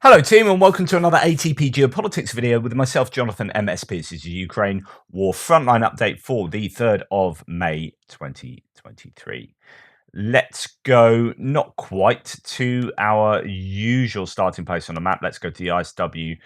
Hello team and welcome to another ATP Geopolitics video with myself, Jonathan MSP. This is the Ukraine War Frontline update for the 3rd of May 2023. Let's go not quite to our usual starting place on the map. Let's go to the ISW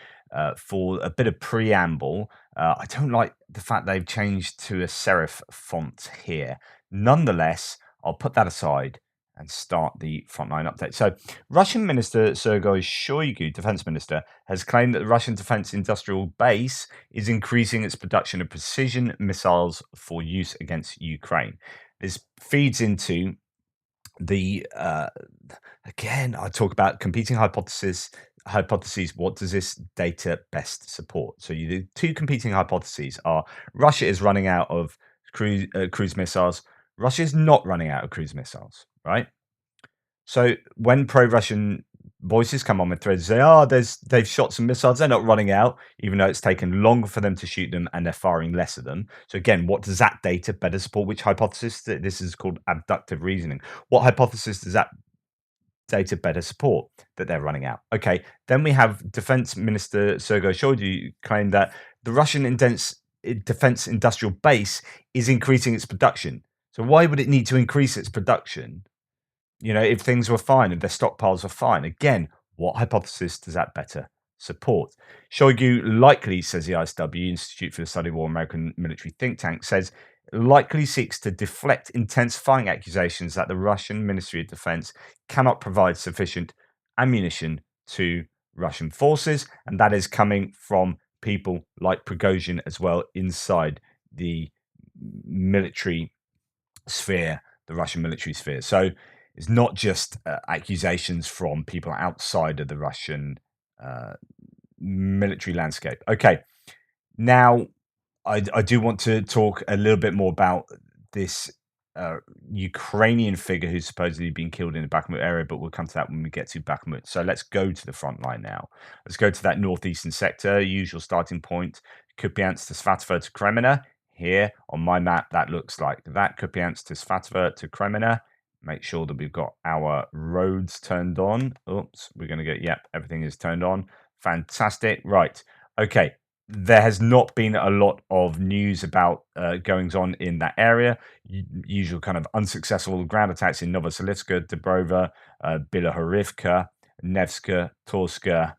for a bit of preamble. I don't like the fact they've changed to a serif font here. Nonetheless, I'll put that aside and start the frontline update. So, Russian Minister Sergei Shoigu, defense minister, has claimed that the Russian defense industrial base is increasing its production of precision missiles for use against Ukraine. This feeds into the again, I talk about competing hypotheses. What does this data best support? So, the two competing hypotheses are: Russia is running out of cruise missiles. Russia is not running out of cruise missiles, right? So when pro-Russian voices come on with threads, say, "Oh, they've shot some missiles. They're not running out, even though it's taken longer for them to shoot them, and they're firing less of them." So again, what does that data better support? Which hypothesis? This is called abductive reasoning. What hypothesis does that data better support? That they're running out. Okay. Then we have Defense Minister Sergei Shoigu claim that the Russian defense industrial base is increasing its production. So why would it need to increase its production? If things were fine, if their stockpiles were fine. Again, what hypothesis does that better support? Shoigu likely, says the ISW, Institute for the Study of War, American military think tank, says likely seeks to deflect intensifying accusations that the Russian Ministry of Defense cannot provide sufficient ammunition to Russian forces, and that is coming from people like Prigozhin as well inside the military sphere, the Russian military sphere. So it's not just accusations from people outside of the Russian military landscape. Okay, now I do want to talk a little bit more about this Ukrainian figure who's supposedly been killed in the Bakhmut area, but we'll come to that when we get to Bakhmut. So let's go to the front line now. Let's go to that northeastern sector, usual starting point, Kupiansk to Kreminna. Here on my map, that looks like that, Kupiansk to Kreminna. Make sure that we've got our roads turned on. Oops, we're going to get, yep, everything is turned on. Fantastic. Right. Okay. There has not been a lot of news about goings on in that area. Usual kind of unsuccessful ground attacks in Novoselivska, Dubrova, Bilohorivka, Nevska, Torska,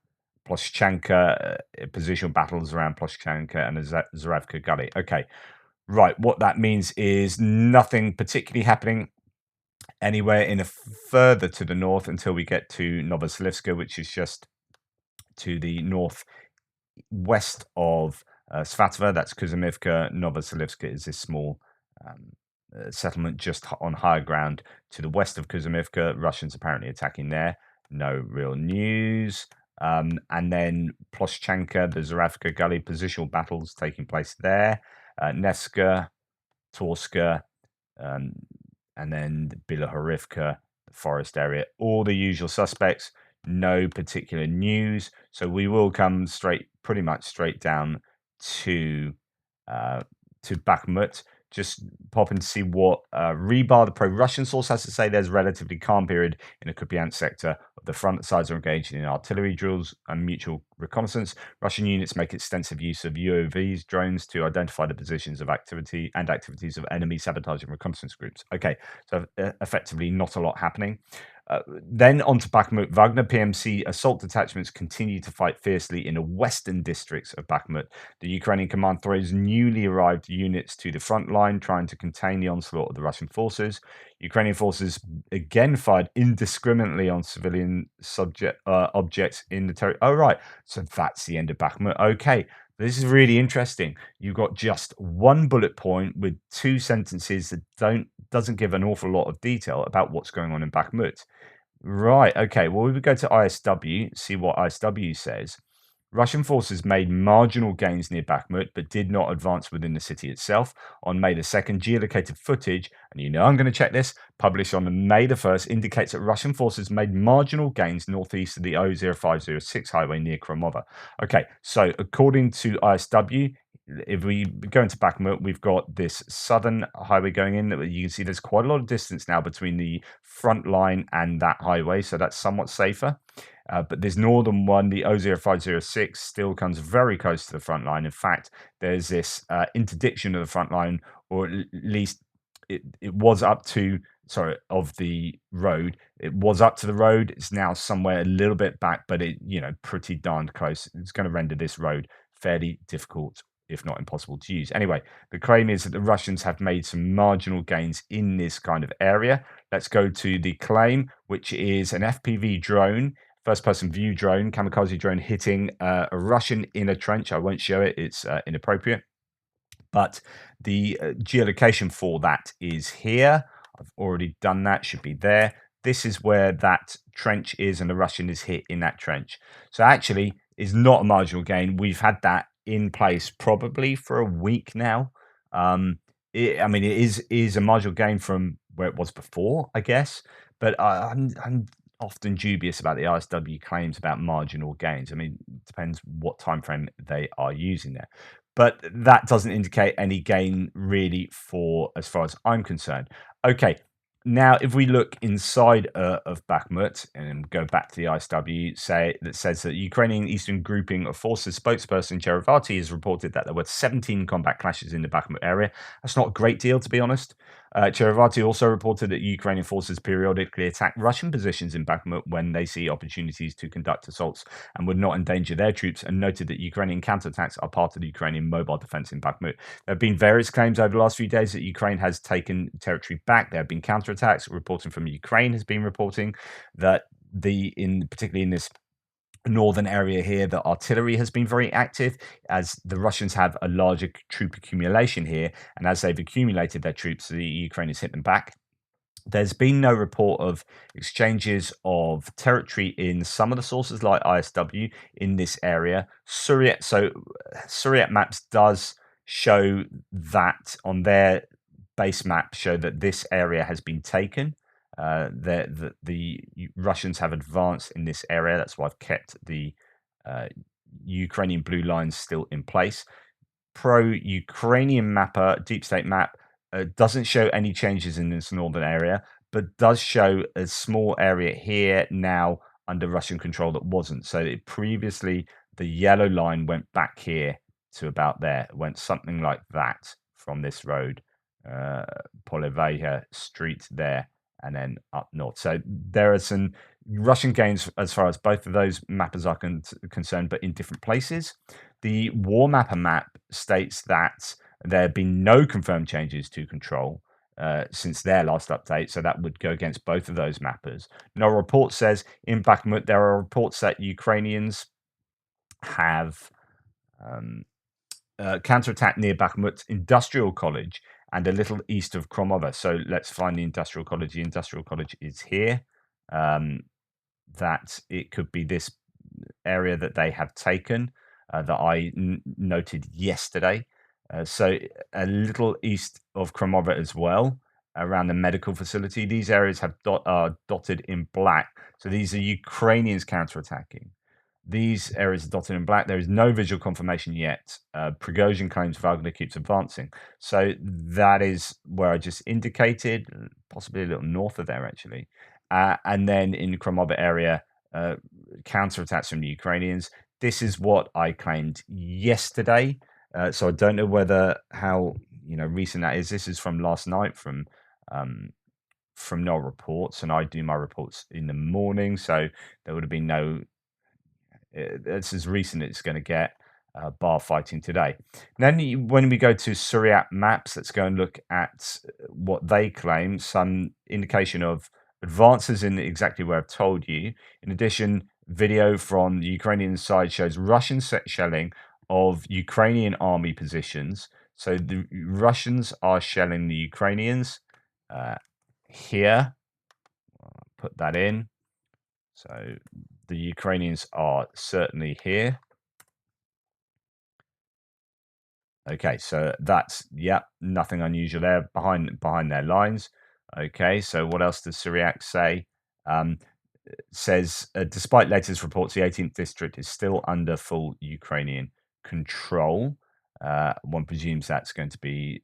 Ploshchanka, positional battles around Ploshchanka and Zaravka Gully. Okay, right. What that means is nothing particularly happening anywhere in a further to the north until we get to Novoselivska, which is just to the northwest of Svatova. That's Kuzamivka. Novoselivska is this small settlement just on higher ground to the west of Kuzamivka. Russians apparently attacking there. No real news. And then Ploshchanka, the Zaravka Gully, positional battles taking place there. Nevska, Torska, and then Bilohorivka, the forest area. All the usual suspects. No particular news. So we will come pretty much straight down to Bakhmut. Just popping to see what Rebar, the pro-Russian source, has to say. There's a relatively calm period in the Kupiansk sector. The front sides are engaged in artillery drills and mutual reconnaissance. Russian units make extensive use of UAVs, drones, to identify the positions of activities of enemy sabotage and reconnaissance groups. Okay, so effectively not a lot happening. Then on to Bakhmut. Wagner PMC assault detachments continue to fight fiercely in the western districts of Bakhmut. The Ukrainian command throws newly arrived units to the front line, trying to contain the onslaught of the Russian forces. Ukrainian forces again fired indiscriminately on civilian objects in the territory. Oh, right. So that's the end of Bakhmut. Okay. This is really interesting. You've got just one bullet point with two sentences that doesn't give an awful lot of detail about what's going on in Bakhmut. Right. Okay. Well, we would go to ISW, see what ISW says. Russian forces made marginal gains near Bakhmut, but did not advance within the city itself. On May the 2nd, geolocated footage, and I'm going to check this, published on May the 1st, indicates that Russian forces made marginal gains northeast of the 00506 highway near Kromova. Okay, so according to ISW, if we go into Bakhmut, we've got this southern highway going in. You can see there's quite a lot of distance now between the front line and that highway, so that's somewhat safer. But this northern one, the 00506, still comes very close to the front line. In fact, there's this interdiction of the front line, or at least it was up to, sorry, of the road. It was up to the road. It's now somewhere a little bit back, but pretty darned close. It's going to render this road fairly difficult, if not impossible to use. Anyway, the claim is that the Russians have made some marginal gains in this kind of area. Let's go to the claim, which is an FPV drone, first-person view drone, kamikaze drone, hitting a Russian in a trench. I won't show it. It's inappropriate. But the geolocation for that is here. I've already done that. Should be there. This is where that trench is, and the Russian is hit in that trench. So actually, it's not a marginal gain. We've had that in place probably for a week now. It is a marginal gain from where it was before, I guess. But I'm often dubious about the ISW claims about marginal gains. I mean, it depends what time frame they are using there. But that doesn't indicate any gain really for as far as I'm concerned. Okay, now if we look inside of Bakhmut and go back to the ISW, that says that Ukrainian Eastern Grouping of Forces spokesperson Cherevati has reported that there were 17 combat clashes in the Bakhmut area. That's not a great deal, to be honest. Cherevati also reported that Ukrainian forces periodically attack Russian positions in Bakhmut when they see opportunities to conduct assaults and would not endanger their troops, and noted that Ukrainian counterattacks are part of the Ukrainian mobile defense in Bakhmut. There have been various claims over the last few days that Ukraine has taken territory back. There have been counterattacks. Reporting from Ukraine has been reporting that particularly in this northern area here, the artillery has been very active, as the Russians have a larger troop accumulation here, and as they've accumulated their troops, the Ukraine has hit them back. There's been no report of exchanges of territory in some of the sources like ISW in this area. Suryat maps does show that on their base map, show that this area has been taken. The Russians have advanced in this area. That's why I've kept the Ukrainian blue lines still in place. Pro-Ukrainian mapper, Deep State Map, doesn't show any changes in this northern area, but does show a small area here now under Russian control that wasn't. So previously, the yellow line went back here to about there. It went something like that from this road, Poleveja Street there, and then up north. So there are some Russian gains as far as both of those mappers are concerned, but in different places. The War Mapper map states that there have been no confirmed changes to control since their last update, so that would go against both of those mappers. No report says in Bakhmut there are reports that Ukrainians have counterattacked near Bakhmut Industrial College and a little east of Kromova. So let's find the Industrial College. The Industrial College is here. That it could be this area that they have taken that I noted yesterday. So a little east of Kromova as well, around the medical facility. These areas are dotted in black. So these are Ukrainians counterattacking. These areas are dotted in black. There is no visual confirmation yet. Prigozhin claims Wagner keeps advancing. So that is where I just indicated, possibly a little north of there, actually. And then in the Kromova area, counterattacks from the Ukrainians. This is what I claimed yesterday. So I don't know how recent that is. This is from last night from no reports, and I do my reports in the morning, so there would have been no. It's as recent as it's going to get, bar fighting today. Then when we go to Suryat maps, let's go and look at what they claim. Some indication of advances in exactly where I've told you. In addition, video from the Ukrainian side shows Russian shelling of Ukrainian army positions. So the Russians are shelling the Ukrainians here. I'll put that in. So the Ukrainians are certainly here. Okay, so that's, nothing unusual there behind their lines. Okay, so what else does Syriac say? Says, despite latest reports, the 18th district is still under full Ukrainian control. One presumes that's going to be,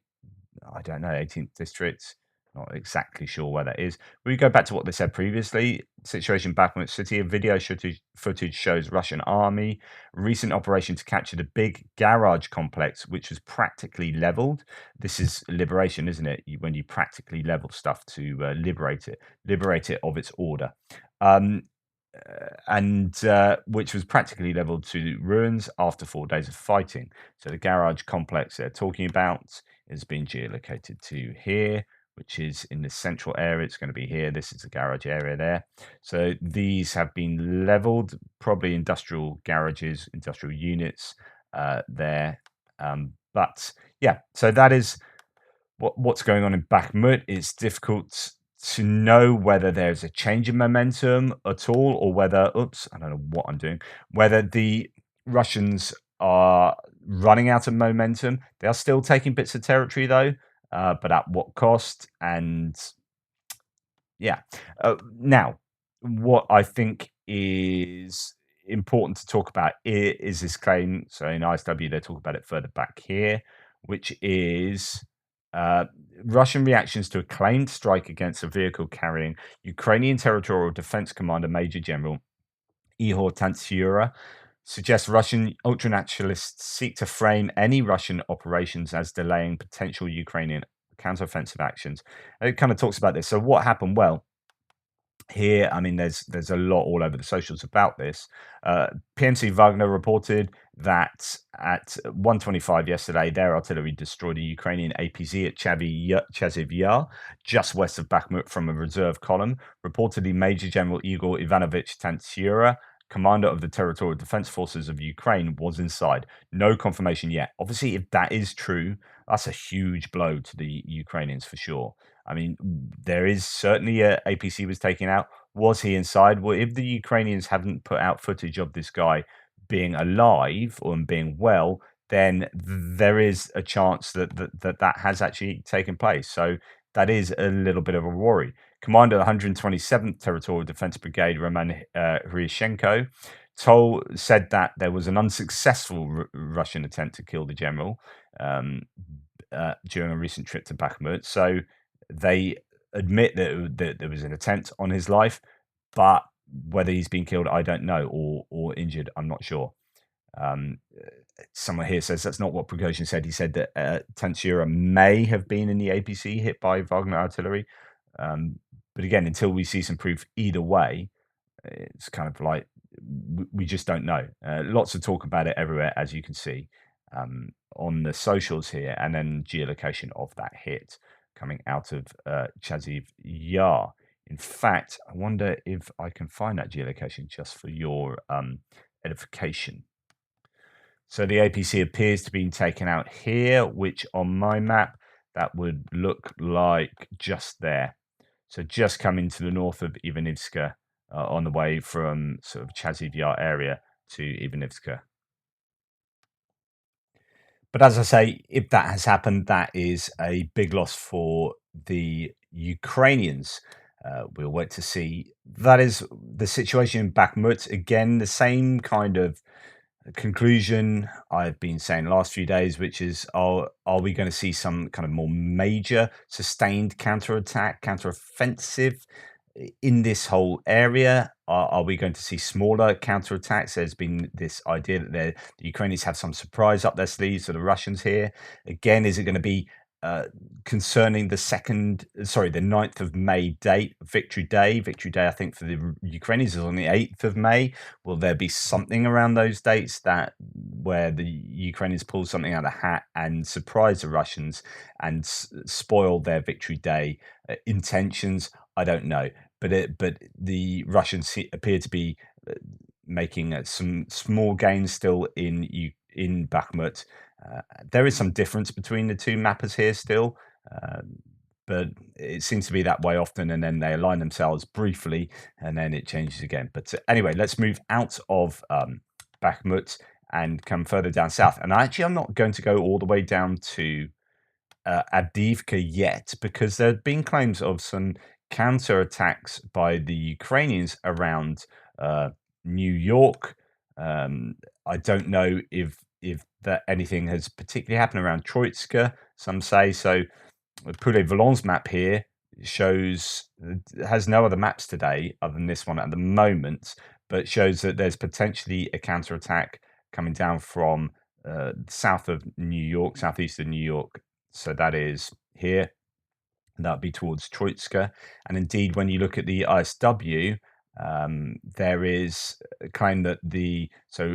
I don't know, 18th district. Not exactly sure where that is. We go back to what they said previously. Situation Bakhmut City. A video footage shows Russian army recent operation to capture the big garage complex, which was practically leveled. This is liberation, isn't it? When you practically level stuff to liberate it of its order. Um, and which was practically leveled to ruins after 4 days of fighting. So the garage complex they're talking about has been geolocated to here, which is in the central area. It's going to be here. This is the garage area there. So these have been leveled, probably industrial garages, industrial units there. But yeah, so that is what's going on in Bakhmut. It's difficult to know whether there's a change in momentum at all, or whether, oops, I don't know what I'm doing, whether the Russians are running out of momentum. They are still taking bits of territory though, but at what cost? And yeah. Now, what I think is important to talk about is this claim. So in ISW, they talk about it further back here, which is uh, Russian reactions to a claimed strike against a vehicle carrying Ukrainian Territorial Defense Commander Major General Ihor Tantsura suggests Russian ultranationalists seek to frame any Russian operations as delaying potential Ukrainian counteroffensive actions. And it kind of talks about this. So what happened? Well, here, I mean, there's a lot all over the socials about this. PMC Wagner reported that at 1:25 yesterday, their artillery destroyed a Ukrainian APC at Chaziv Yar, just west of Bakhmut, from a reserve column. Reportedly, Major General Igor Ivanovich Tantsura, commander of the Territorial Defense Forces of Ukraine, was inside. No confirmation yet. Obviously, if that is true, that's a huge blow to the Ukrainians for sure. I mean, there is certainly a APC was taken out. Was he inside? Well, if the Ukrainians haven't put out footage of this guy being alive or being well, then there is a chance that has actually taken place. So that is a little bit of a worry. Commander of the 127th Territorial Defense Brigade, Roman Hryashenko, said that there was an unsuccessful Russian attempt to kill the general during a recent trip to Bakhmut. So they admit that there was an attempt on his life, but whether he's been killed, I don't know, or injured, I'm not sure. Someone here says that's not what Prigozhin said. He said that Tantsura may have been in the APC hit by Wagner artillery. But again, until we see some proof either way, it's kind of like we just don't know. Lots of talk about it everywhere, as you can see on the socials here, and then geolocation of that hit coming out of Chaziv Yar. In fact, I wonder if I can find that geolocation just for your edification. So the APC appears to be taken out here, which on my map, that would look like just there. So just coming to the north of Ivanivska on the way from sort of Chaziv Yar area to Ivanivska. But as I say, if that has happened, that is a big loss for the Ukrainians. We'll wait to see. That is the situation in Bakhmut. Again, the same kind of conclusion I've been saying the last few days, which is, are we going to see some kind of more major sustained counterattack, counteroffensive in this whole area? Are we going to see smaller counterattacks? There's been this idea that the Ukrainians have some surprise up their sleeves for the Russians here. Again, is it going to be concerning the 9th of May date, Victory Day? Victory Day, I think, for the Ukrainians is on the 8th of May. Will there be something around those dates where the Ukrainians pull something out of the hat and surprise the Russians and spoil their Victory Day intentions? I don't know, but the Russians appear to be making some small gains still in Bakhmut. There is some difference between the two mappers here still, but it seems to be that way often, and then they align themselves briefly, and then it changes again. But anyway, let's move out of Bakhmut and come further down south. And I'm not going to go all the way down to Adivka yet, because there have been claims of some counterattacks by the Ukrainians around New York. I don't know if that anything has particularly happened around Troitska. Some say so. The Poulet Volon's map here shows has no other maps today other than this one at the moment, but shows that there's potentially a counterattack coming down from south of New York, southeast of New York. So that is here. That'd be towards Troitska. And indeed, when you look at the ISW, there is a claim that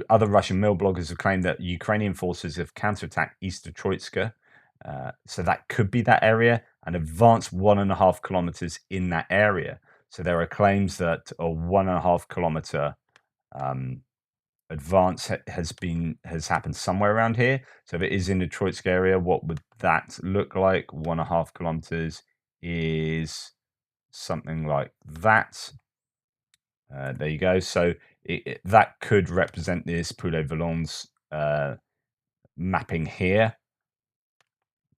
other Russian mill bloggers have claimed that Ukrainian forces have counterattacked east of Troitska. So that could be that area and advanced 1.5 kilometers in that area. So there are claims that a 1.5 kilometer advance has happened somewhere around here. So if it is in the Troitsk area, what would that look like? 1.5 kilometers is something like that. There you go. So that could represent this Poulet-Valognes mapping here.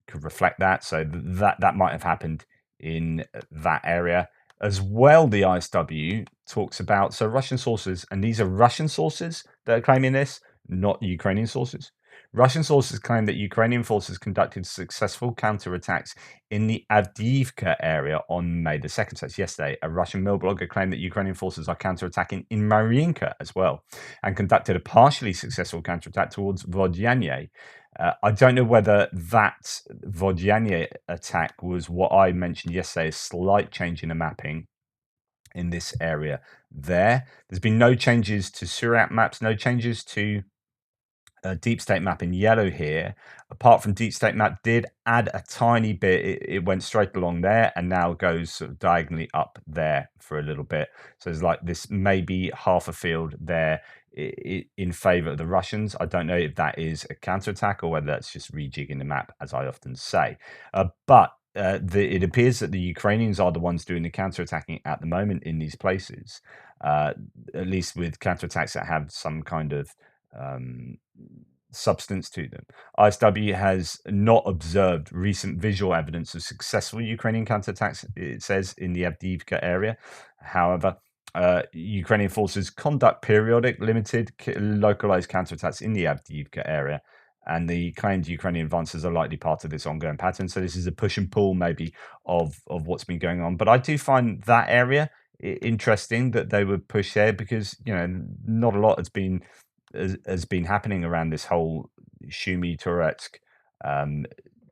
Could reflect that. So that might have happened in that area. As well, the ISW talks about, so Russian sources, and these are Russian sources that are claiming this, not Ukrainian sources. Russian sources claim that Ukrainian forces conducted successful counterattacks in the Adivka area on May the 2nd, so that's yesterday. A Russian mill blogger claimed that Ukrainian forces are counterattacking in Marinka as well, and conducted a partially successful counterattack towards Vodyane. I don't know whether that Vodyane attack was what I mentioned yesterday, a slight change in the mapping in this area there. There's been no changes to Surat maps, no changes to Deep State map in yellow here. Apart from Deep State map did add a tiny bit. It went straight along there and now goes sort of diagonally up there for a little bit. So there's like this maybe half a field there in favor of the Russians. I don't know if that is a counterattack or whether that's just rejigging the map, as I often say. But it appears that the Ukrainians are the ones doing the counterattacking at the moment in these places, at least with counterattacks that have some kind of substance to them. ISW has not observed recent visual evidence of successful Ukrainian counterattacks, it says, in the Adivka area. However, Ukrainian forces conduct periodic, limited, localized counterattacks in the Avdiivka area, and the claimed Ukrainian advances are likely part of this ongoing pattern. So this is a push and pull, maybe, of what's been going on. But I do find that area interesting that they would push there because not a lot has been happening around this whole Sumy, Toretsk,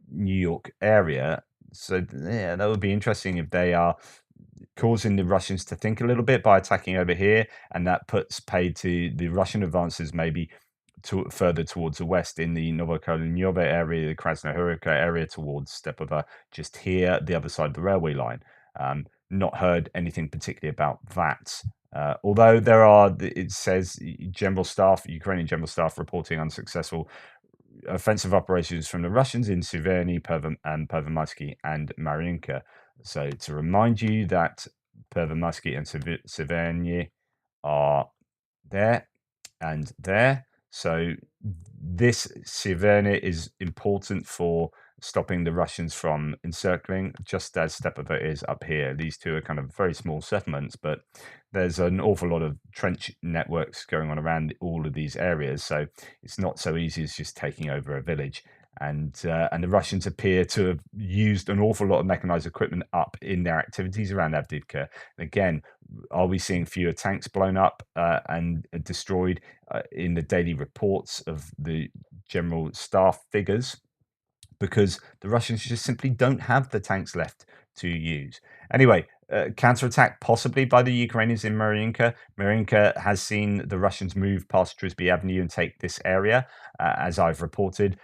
New York area. So yeah, that would be interesting if they are causing the Russians to think a little bit by attacking over here, and that puts paid to the Russian advances maybe further towards the west in the Novokolinova area, the Krasnohorivka area towards Stepova, just here, the other side of the railway line. Not heard anything particularly about that. Although it says Ukrainian general staff reporting unsuccessful offensive operations from the Russians in Severny, Pervomaisky, and Marinka. So to remind you that Pervomaisky and Severny are there and there. So this Severny is important for stopping the Russians from encircling, just as Stepova is up here. These two are kind of very small settlements, but there's an awful lot of trench networks going on around all of these areas, so it's not so easy as just taking over a village. And the Russians appear to have used an awful lot of mechanized equipment up in their activities around Avdiivka. Again, are we seeing fewer tanks blown up and destroyed in the daily reports of the general staff figures? Because the Russians just simply don't have the tanks left to use. Anyway, counterattack possibly by the Ukrainians in Marinka. Marinka has seen the Russians move past Trisby Avenue and take this area, as I've reported,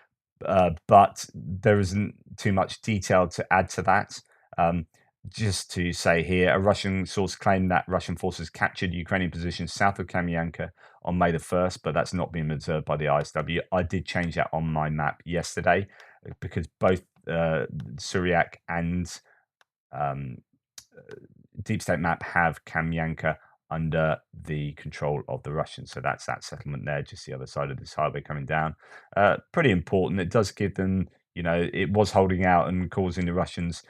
but there isn't too much detail to add to that. Just to say here, a Russian source claimed that Russian forces captured Ukrainian positions south of Kamianka on May the 1st, but that's not been observed by the ISW. I did change that on my map yesterday because both Suryak and Deep State map have Kamianka under the control of the Russians. So that's that settlement there, just the other side of this highway coming down. Pretty important. It does give them, it was holding out and causing the Russians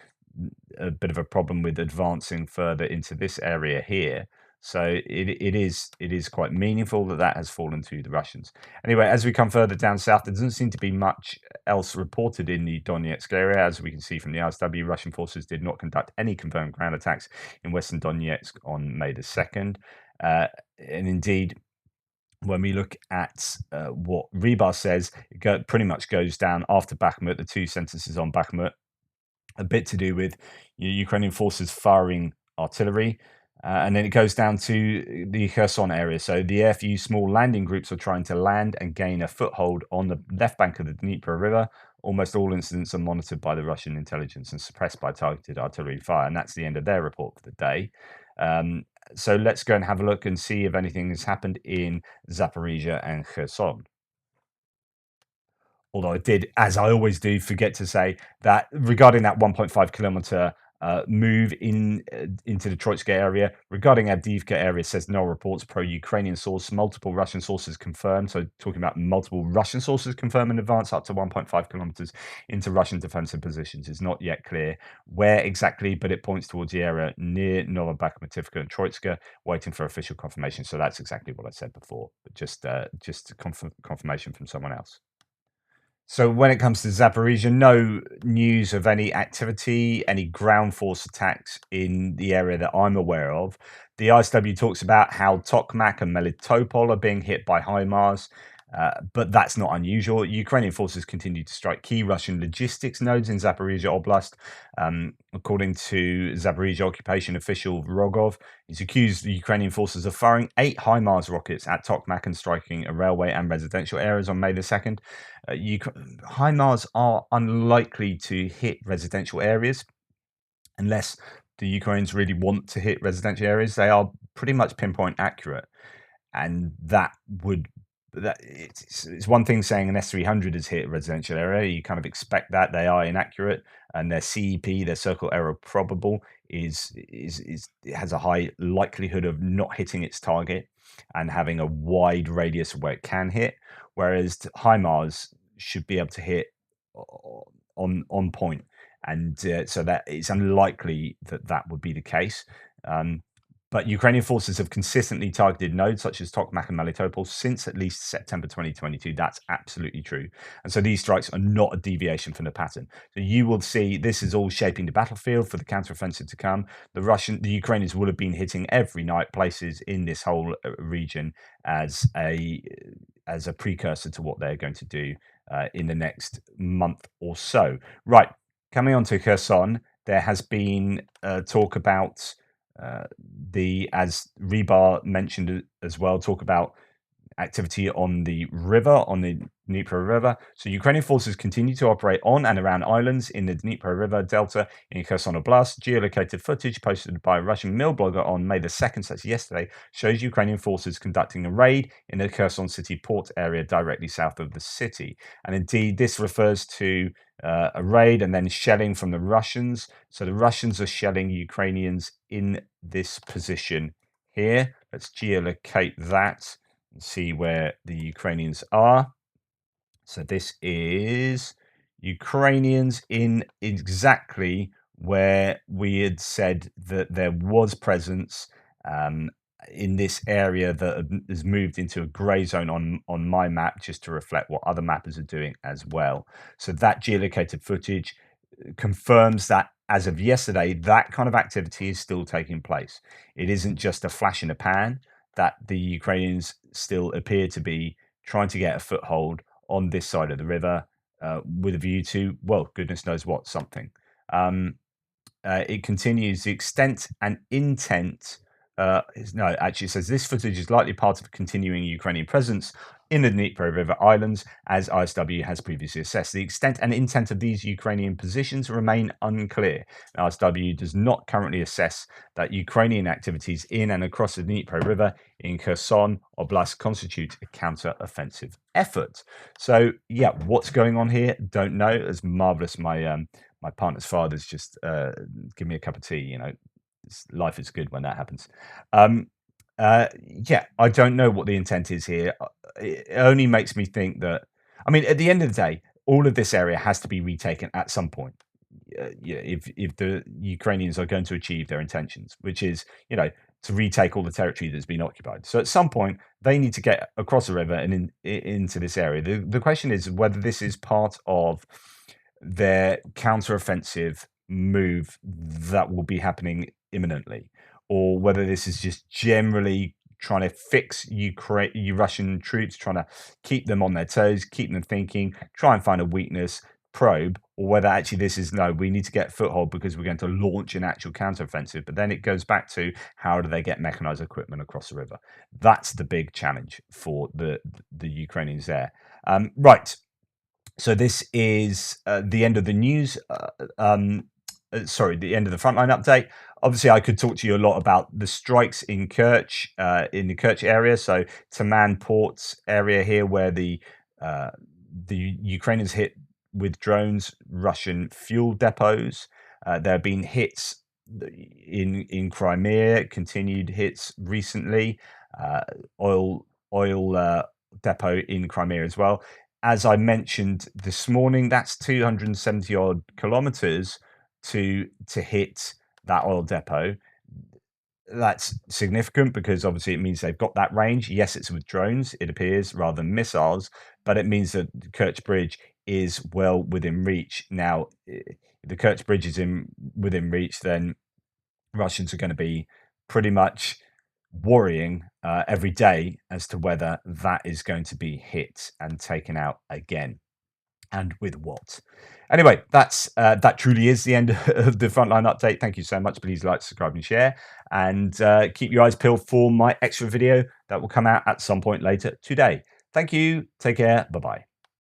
a bit of a problem with advancing further into this area here. So it is quite meaningful that has fallen to the Russians. Anyway, as we come further down south, there doesn't seem to be much else reported in the Donetsk area. As we can see from the ISW, Russian forces did not conduct any confirmed ground attacks in western Donetsk on May the 2nd. And indeed, when we look at what Rebar says, it pretty much goes down after Bakhmut, the two sentences on Bakhmut, a bit to do with Ukrainian forces firing artillery. And then it goes down to the Kherson area. So the airfield small landing groups are trying to land and gain a foothold on the left bank of the Dnieper River. Almost all incidents are monitored by the Russian intelligence and suppressed by targeted artillery fire. And that's the end of their report for the day. So let's go and have a look and see if anything has happened in Zaporizhia and Kherson. Although I did, as I always do, forget to say that regarding that 1.5 kilometer move into the Troitska area, regarding Adivka area, says no reports pro-Ukrainian source, multiple Russian sources confirmed. So talking about multiple Russian sources confirmed in advance up to 1.5 kilometers into Russian defensive positions. It's not yet clear where exactly, but it points towards the area near Novobakhmutivka and Troitska, waiting for official confirmation. So that's exactly what I said before, but just confirmation from someone else. So when it comes to Zaporizhia, no news of any activity, any ground force attacks in the area that I'm aware of. The ISW talks about how Tokmak and Melitopol are being hit by HIMARS, but that's not unusual. Ukrainian forces continue to strike key Russian logistics nodes in Zaporizhia Oblast. According to Zaporizhia occupation official Rogov, he's accused the Ukrainian forces of firing 8 HIMARS rockets at Tokmak and striking a railway and residential areas on May the 2nd. HIMARS are unlikely to hit residential areas unless the Ukrainians really want to hit residential areas. They are pretty much pinpoint accurate, and it's one thing saying an S300 has hit a residential area. You kind of expect that they are inaccurate, and their CEP, their circle error probable, it has a high likelihood of not hitting its target and having a wide radius of where it can hit. Whereas HIMARS should be able to hit on point, and so that it's unlikely that would be the case. But Ukrainian forces have consistently targeted nodes such as Tokmak and Melitopol since at least September 2022. That's absolutely true. And so these strikes are not a deviation from the pattern. So you will see this is all shaping the battlefield for the counteroffensive to come. The Ukrainians will have been hitting every night places in this whole region as a precursor to what they're going to do in the next month or so. Right, coming on to Kherson, there has been talk about as Rebar mentioned as well, talk about activity on the river, on the Dnieper River. So Ukrainian forces continue to operate on and around islands in the Dnieper River Delta in Kherson Oblast. Geolocated footage posted by a Russian mill blogger on May the 2nd, so that's yesterday, shows Ukrainian forces conducting a raid in the Kherson city port area directly south of the city. And indeed, this refers to a raid and then shelling from the Russians. So the Russians are shelling Ukrainians in this position here. Let's geolocate that and see where the Ukrainians are. So this is Ukrainians in exactly where we had said that there was presence in this area that has moved into a grey zone on my map, just to reflect what other mappers are doing as well. So that geolocated footage confirms that as of yesterday, that kind of activity is still taking place. It isn't just a flash in the pan, that the Ukrainians still appear to be trying to get a foothold on this side of the river with a view to, well, goodness knows what, something. It continues the extent and intent. No, actually, it says this footage is likely part of a continuing Ukrainian presence in the Dnieper River Islands, as ISW has previously assessed. The extent and intent of these Ukrainian positions remain unclear. ISW does not currently assess that Ukrainian activities in and across the Dnieper River in Kherson Oblast constitute a counter-offensive effort. So, yeah, what's going on here? Don't know. It's marvelous. My partner's father's just give me a cup of tea. You know, life is good when that happens. Yeah, I don't know what the intent is here. It only makes me think that, I mean, at the end of the day, all of this area has to be retaken at some point. Yeah, if the Ukrainians are going to achieve their intentions, which is, you know, to retake all the territory that's been occupied. So at some point, they need to get across the river and into this area. The question is whether this is part of their counteroffensive move that will be happening imminently, or whether this is just generally trying to fix Russian troops, trying to keep them on their toes, keep them thinking, try and find a weakness, probe, or whether actually this is no, we need to get foothold because we're going to launch an actual counteroffensive. But then it goes back to how do they get mechanized equipment across the river? That's the big challenge for the Ukrainians there. Right. So this is the end of the news. Sorry, the end of the frontline update. Obviously, I could talk to you a lot about the strikes in Kerch, in the Kerch area. So Taman Ports area here, where the Ukrainians hit with drones Russian fuel depots. There have been hits in Crimea, continued hits recently. Oil depot in Crimea as well. As I mentioned this morning, that's 270 odd kilometers to hit that oil depot. That's significant because obviously it means they've got that range. Yes, it's with drones, it appears, rather than missiles, but it means that the Kerch Bridge is well within reach. Now, if the Kerch Bridge is within reach, then Russians are going to be pretty much worrying every day as to whether that is going to be hit and taken out again, and with what. Anyway, that truly is the end of the frontline update. Thank you so much. Please like, subscribe, and share, and keep your eyes peeled for my extra video that will come out at some point later today. Thank you. Take care. Bye bye.